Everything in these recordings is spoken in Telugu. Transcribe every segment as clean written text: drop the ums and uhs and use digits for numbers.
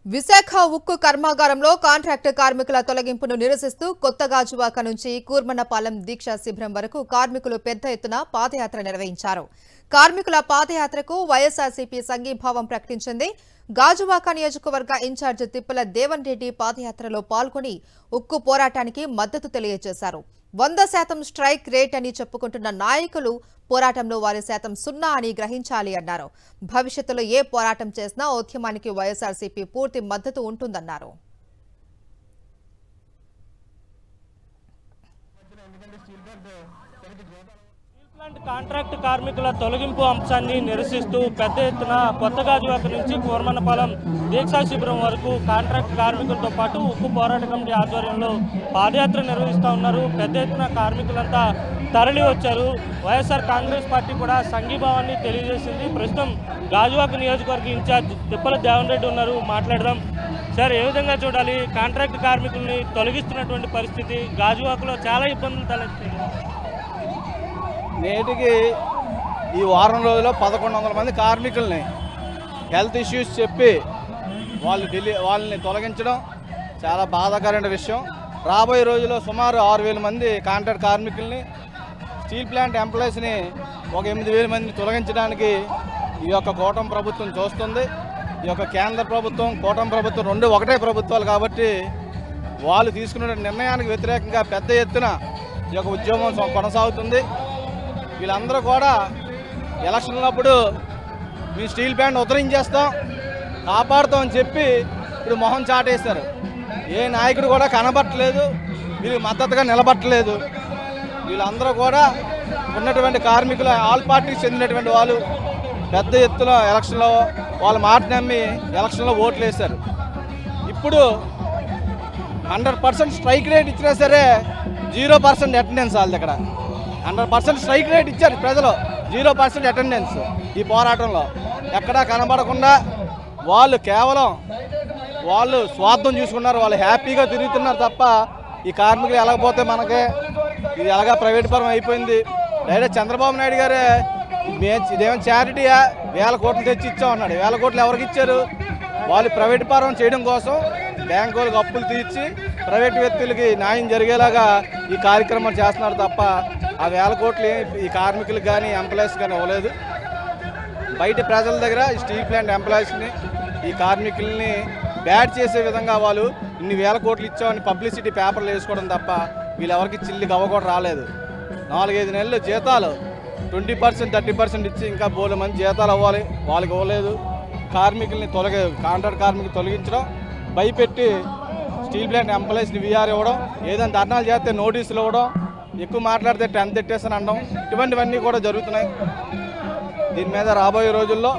విశాఖ ఉక్కు కర్మాగారంలో కాంట్రాక్ట్ కార్మికుల తొలగింపును నిరసిస్తూ కొత్త గాజువాక నుంచి కూర్మన్నపాలెం దీక్షా శిబిరం వరకు కార్మికులు పెద్ద ఎత్తున పాదయాత్ర నిర్వహించారు. కార్మికుల పాదయాత్రకు వైఎస్ఆర్సీపీ సంఘీభావం ప్రకటించింది. గాజువాక నియోజకవర్గ ఇన్ఛార్జ్ తిప్పల దేవన్ రెడ్డి పాదయాత్రలో పాల్గొని ఉక్కు పోరాటానికి మద్దతు తెలియజేశారు. 100% స్ట్రైక్ రేట్ అని చెప్పుకుంటున్న నాయకులు పోరాటంలో వారి శాతం 0 అని గ్రహించాలి అన్నారు. భవిష్యత్తులో ఏ పోరాటం చేసినా ఉద్యమానికి వైఎస్ఆర్సీపీ పూర్తి మద్దతు ఉంటుందన్నారు. కాంట్రాక్ట్ కార్మికుల తొలగింపు అంశాన్ని నిరసిస్తూ పెద్ద ఎత్తున కొత్త గాజువాక నుంచి కూర్మన్నపాలెం దీక్షా శిబిరం వరకు కాంట్రాక్ట్ కార్మికులతో పాటు ఉక్కు పోరాట కమిటీ ఆధ్వర్యంలో పాదయాత్ర నిర్వహిస్తూ ఉన్నారు. పెద్ద ఎత్తున కార్మికులంతా తరలి వచ్చారు. వైఎస్ఆర్ కాంగ్రెస్ పార్టీ కూడా సంఘీభావాన్ని తెలియజేసింది. ప్రస్తుతం గాజువాక నియోజకవర్గ ఇన్ఛార్జ్ తిప్పల దేవన్ రెడ్డి ఉన్నారు, మాట్లాడదాం. సార్, ఏ విధంగా చూడాలి కాంట్రాక్ట్ కార్మికుల్ని తొలగిస్తున్నటువంటి పరిస్థితి? గాజువాకలో చాలా ఇబ్బందులు తలెత్తాయి. నేటికి ఈ వారం రోజుల్లో 1100 మంది కార్మికుల్ని హెల్త్ ఇష్యూస్ చెప్పి వాళ్ళని తొలగించడం చాలా బాధాకరమైన విషయం. రాబోయే రోజుల్లో సుమారు 6000 మంది కాంట్రాక్ట్ కార్మికుల్ని, స్టీల్ ప్లాంట్ ఎంప్లాయీస్ని ఒక 8000 మందిని తొలగించడానికి ఈ యొక్క కూటమి ప్రభుత్వం చూస్తుంది. ఈ యొక్క కేంద్ర ప్రభుత్వం, కూటమి ప్రభుత్వం రెండు ఒకటే ప్రభుత్వాలు కాబట్టి వాళ్ళు తీసుకున్న నిర్ణయానికి వ్యతిరేకంగా పెద్ద ఎత్తున ఈ యొక్క ఉద్యమం కొనసాగుతుంది. వీళ్ళందరూ కూడా ఎలక్షన్ ఉన్నప్పుడు మీ స్టీల్ ప్లాంట్ ఉత్తరించేస్తాం, కాపాడుతాం అని చెప్పి ఇప్పుడు మొహం చాటేస్తారు. ఏ నాయకుడు కూడా కనబట్టలేదు, వీళ్ళకి మద్దతుగా నిలబట్టలేదు. వీళ్ళందరూ కూడా ఉన్నటువంటి కార్మికుల ఆల్ పార్టీకి చెందినటువంటి వాళ్ళు పెద్ద ఎత్తున ఎలక్షన్లో వాళ్ళ మాట నమ్మి ఎలక్షన్లో ఓట్లు వేశారు. ఇప్పుడు 100% స్ట్రైక్ రేట్ ఇచ్చినా సరే 0% అటెండెన్స్ వాళ్ళది. ఇక్కడ 100% స్ట్రైక్ రేట్ ఇచ్చారు ప్రజలు, 0% అటెండెన్స్. ఈ పోరాటంలో ఎక్కడా కనబడకుండా వాళ్ళు కేవలం వాళ్ళు స్వార్థం చూసుకున్నారు. వాళ్ళు హ్యాపీగా తిరుగుతున్నారు తప్ప ఈ కార్మికులు ఎలాగపోతే మనకే ఇది ఎలాగా ప్రైవేట్ పరం అయిపోయింది. డైరెక్ట్ చంద్రబాబు నాయుడు గారే ఇదేమో చారిటీయా 1000 కోట్లు తెచ్చి ఇచ్చామన్నాడు. 1000 కోట్లు ఎవరికి ఇచ్చారు? వాళ్ళు ప్రైవేట్ పరం చేయడం కోసం బ్యాంకులకు అప్పులు తీర్చి ప్రైవేట్ వ్యక్తులకి న్యాయం జరిగేలాగా ఈ కార్యక్రమాలు చేస్తున్నారు తప్ప ఆ 1000 కోట్లు ఈ కార్మికులకు కానీ ఎంప్లాయీస్ కానీ ఇవ్వలేదు. బయట ప్రజల దగ్గర స్టీల్ ప్లాంట్ ఎంప్లాయీస్ని, ఈ కార్మికుల్ని బ్యాడ్ చేసే విధంగా వాళ్ళు ఇన్ని 1000 కోట్లు ఇచ్చామని పబ్లిసిటీ పేపర్లు వేసుకోవడం తప్ప వీళ్ళెవరికి చిల్లి గవ్వ కూడా రాలేదు. 4-5 నెలలు జీతాలు 20% 30% ఇచ్చి ఇంకా బోలె మంది జీతాలు అవ్వాలి, వాళ్ళకి ఇవ్వలేదు. కార్మికుల్ని కాంట్రాక్ట్ కార్మికులు తొలగించడం, భయపెట్టి స్టీల్ ప్లాంట్ ఎంప్లాయీస్ని వీఆర్ ఇవ్వడం, ఏదైనా ధర్నాలు చేస్తే నోటీసులు ఇవ్వడం, ఎక్కువ మాట్లాడితే 10 తెట్టేసని అనడం, ఇటువంటివన్నీ కూడా జరుగుతున్నాయి. దీని మీద రాబోయే రోజుల్లో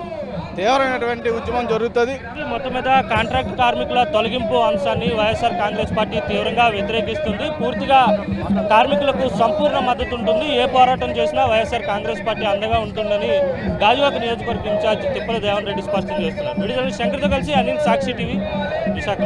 తీవ్రమైనటువంటి ఉద్యమం జరుగుతుంది. మొత్తం మీద కాంట్రాక్ట్ కార్మికుల తొలగింపు అంశాన్ని వైఎస్ఆర్ కాంగ్రెస్ పార్టీ తీవ్రంగా వ్యతిరేకిస్తుంది. పూర్తిగా కార్మికులకు సంపూర్ణ మద్దతు ఉంటుంది. ఏ పోరాటం చేసినా వైఎస్ఆర్ కాంగ్రెస్ పార్టీ అండగా ఉంటుందని గాజువాక నియోజకవర్గ ఇన్ఛార్జ్ తిప్పల దేవన్ రెడ్డి స్పష్టం చేస్తున్నారు. విడుదల శంకర్తో కలిసి అనిల్, సాక్షి టీవీ, విశాఖ.